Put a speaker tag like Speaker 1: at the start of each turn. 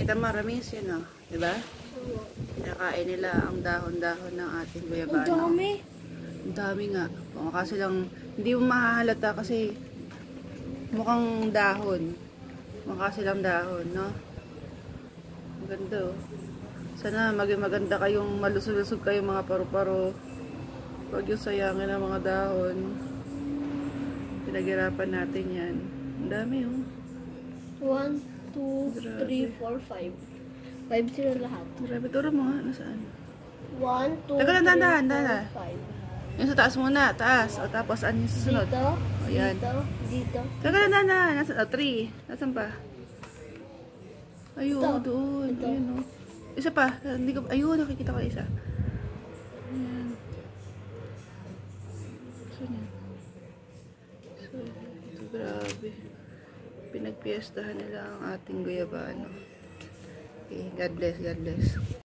Speaker 1: Kita maramis yun, oh. Diba? Kinakain nila ang dahon-dahon ng ating guyabano.
Speaker 2: Ang dami.
Speaker 1: Ang dami nga. O, kasi lang, hindi mo mahahalata kasi mukhang dahon. Mukha silang dahon, no? Maganda, oh. Sana maging maganda kayong malusog-lusog kayong mga paru-paro. Huwag yung sayangin ang mga dahon. Pinaghirapan natin yan. Ang dami, oh.
Speaker 2: 1, 2, 3, 4, 5. 5 sila lahat.
Speaker 1: Grabe, turo mo, ha? Nasaan?
Speaker 2: 1, 2,
Speaker 1: Teka lang,
Speaker 2: 3,
Speaker 1: dahan,
Speaker 2: 4, 5.
Speaker 1: Yung sa taas muna, taas. O, tapos, ano yung susunod?
Speaker 2: Dito,
Speaker 1: O, yan.
Speaker 2: dito.
Speaker 1: Teka lang, dahan. Nasaan? O, 3. Nasaan pa? Ayun,
Speaker 2: Ito.
Speaker 1: doon.
Speaker 2: Ito.
Speaker 1: Ayun, oh. Isa pa. Hindi ko, ayun, nakikita ko isa. Ayan. Saan yan? So, ito, grabe. Pinagpiestahan nila ang ating guyabano. Okay, God bless, God bless.